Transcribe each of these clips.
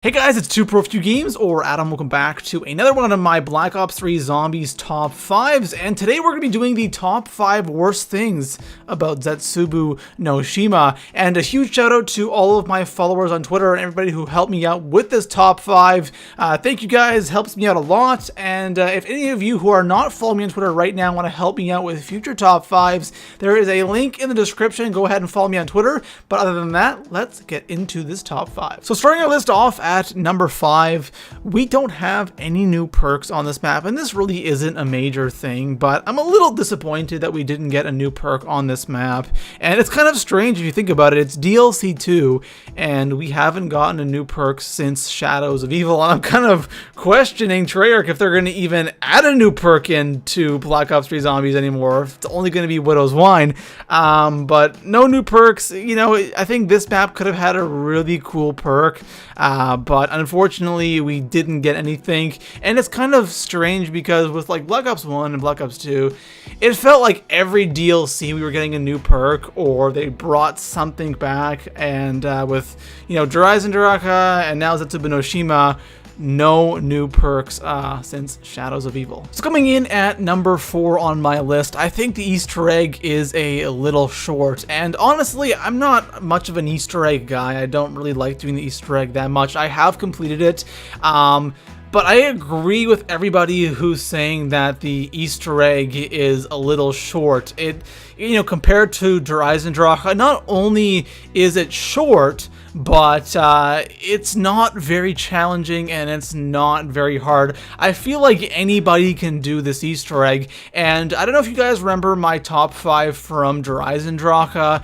Hey guys, it's ToProForuGames, or Adam. Welcome back to another one of my Black Ops 3 Zombies top 5s, and today we're going to be doing the top 5 worst things about Zetsubou no Shima, and a huge shout out to all of my followers on Twitter and everybody who helped me out with this top 5. Thank you guys, helps me out a lot, and if any of you who are not following me on Twitter right now want to help me out with future top 5s, there is a link in the description. Go ahead and follow me on Twitter, but other than that, let's get into this top 5. So starting our list off at number 5, we don't have any new perks on this map, and this really isn't a major thing, but I'm a little disappointed that we didn't get a new perk on this map. And it's kind of strange if you think about it. It's DLC 2, and we haven't gotten a new perk since Shadows of Evil, and I'm kind of questioning Treyarch if they're going to even add a new perk into Black Ops 3 Zombies anymore. It's only going to be Widow's Wine, but no new perks. You know, I think this map could have had a really cool perk, but unfortunately we didn't get anything. And it's kind of strange because with like Black Ops 1 and Black Ops 2, it felt like every DLC we were getting a new perk or they brought something back. And with, you know, Horizon Draka and now Zetsubou no Shima, no new perks since Shadows of Evil. So coming in at number 4 on my list, I think the Easter egg is a little short. And honestly, I'm not much of an Easter egg guy. I don't really like doing the Easter egg that much. I have completed it. But I agree with everybody who's saying that the Easter egg is a little short. It, you know, compared to Horizon Draka, not only is it short, but it's not very challenging and it's not very hard. I feel like anybody can do this Easter egg, and I don't know if you guys remember my top 5 from Horizon Draka.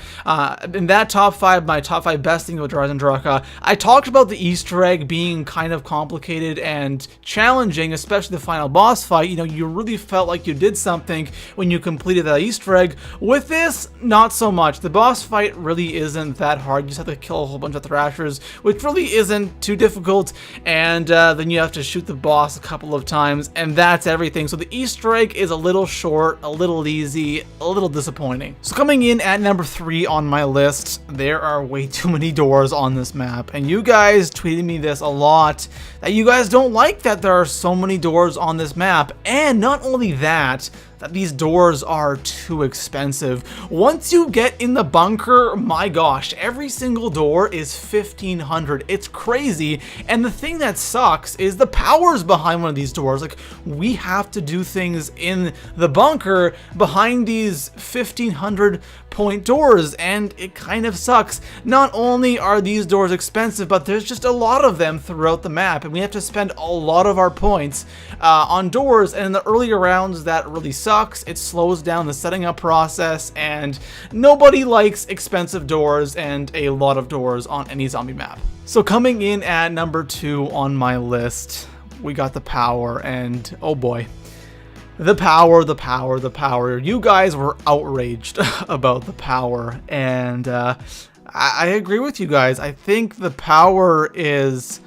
In that top 5, my top 5 best things about Horizon Draka, I talked about the Easter egg being kind of complicated and challenging, especially the final boss fight. You know, you really felt like you did something when you completed that Easter egg. With this, not so much. The boss fight really isn't that hard. You just have to kill a whole bunch of thrashers, which really isn't too difficult, and then you have to shoot the boss a couple of times, and that's everything. So the Easter egg is a little short, a little easy, a little disappointing. So coming in at number 3 on my list, there are way too many doors on this map, and you guys tweeted me this a lot, that you guys don't like that there are so many doors on this map. And not only that, that these doors are too expensive. Once you get in the bunker, my gosh, every single door is 1,500. It's crazy. And the thing that sucks is the powers behind one of these doors. Like, we have to do things in the bunker behind these 1,500 point doors, and it kind of sucks. Not only are these doors expensive, but there's just a lot of them throughout the map, and we have to spend a lot of our points on doors, and in the earlier rounds that really sucks. It slows down the setting up process, and nobody likes expensive doors and a lot of doors on any zombie map. So coming in at number 2 on my list, we got the power, and oh boy. The power. You guys were outraged about the power, and I agree with you guys. I think the power is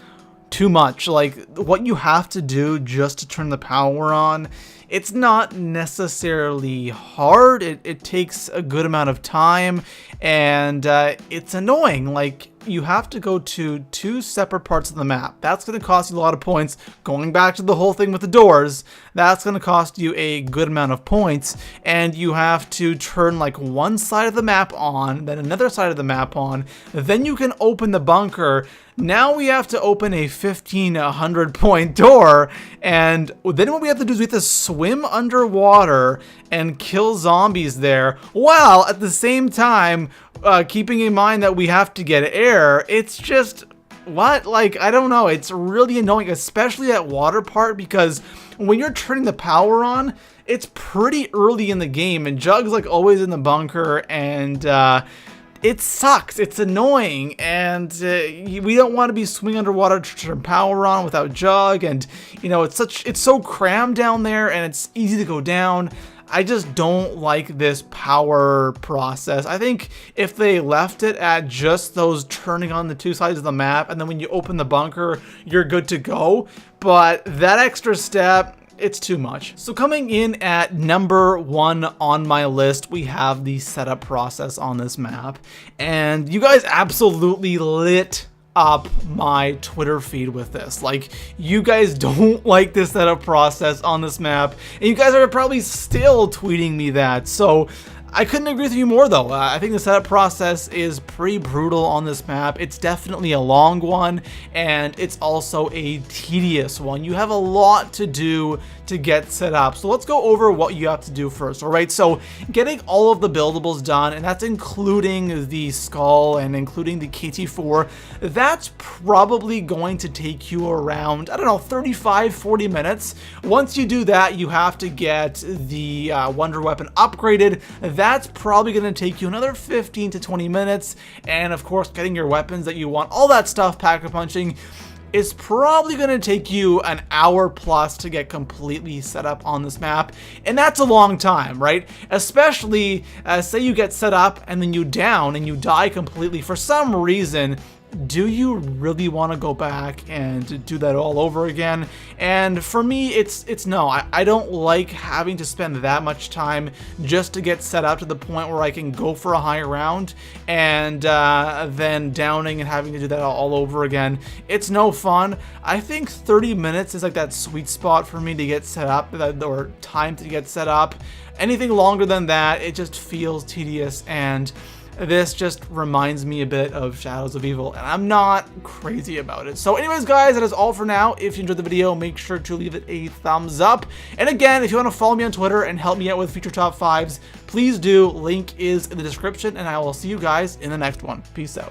too much. Like, what you have to do just to turn the power on, it's not necessarily hard. It takes a good amount of time, and it's annoying. Like, you have to go to 2 separate parts of the map. That's going to cost you a lot of points. Going back to the whole thing with the doors, that's going to cost you a good amount of points, and you have to turn like one side of the map on, then another side of the map on, then you can open the bunker. Now we have to open a 1,500 point door, and then what we have to do is we have to swim underwater and kill zombies there, while at the same time keeping in mind that we have to get air. It's just, what? Like, I don't know. It's really annoying, especially that water part, because when you're turning the power on, it's pretty early in the game, and Jug's like always in the bunker, and it sucks. It's annoying, and we don't want to be swimming underwater to turn power on without Jug, and you know, it's so crammed down there, and it's easy to go down. I just don't like this power process. I think if they left it at just those turning on the 2 sides of the map, and then when you open the bunker, you're good to go. But that extra step, it's too much. So coming in at number 1 on my list, we have the setup process on this map. And you guys absolutely lit up my Twitter feed with this. Like, you guys don't like this setup process on this map, and you guys are probably still tweeting me that. So I couldn't agree with you more, though. I think the setup process is pretty brutal on this map. It's definitely a long one, and it's also a tedious one. You have a lot to do to get set up. So let's go over what you have to do first, all right? So getting all of the buildables done, and that's including the skull and including the KT4, that's probably going to take you around, I don't know, 35, 40 minutes. Once you do that, you have to get the Wonder Weapon upgraded. That's probably going to take you another 15 to 20 minutes. And of course, getting your weapons that you want, all that stuff, pack-a-punching, is probably going to take you an hour plus to get completely set up on this map. And that's a long time, right? Especially, say you get set up and then you down and you die completely for some reason. Do you really want to go back and do that all over again? And for me, it's no. I don't like having to spend that much time just to get set up to the point where I can go for a high round and then downing and having to do that all over again. It's no fun. I think 30 minutes is like that sweet spot for me to get set up, or time to get set up. Anything longer than that, it just feels tedious, and this just reminds me a bit of Shadows of Evil, and I'm not crazy about it. So anyways, guys, that is all for now. If you enjoyed the video, make sure to leave it a thumbs up. And again, if you want to follow me on Twitter and help me out with future top 5s, please do. Link is in the description, and I will see you guys in the next one. Peace out.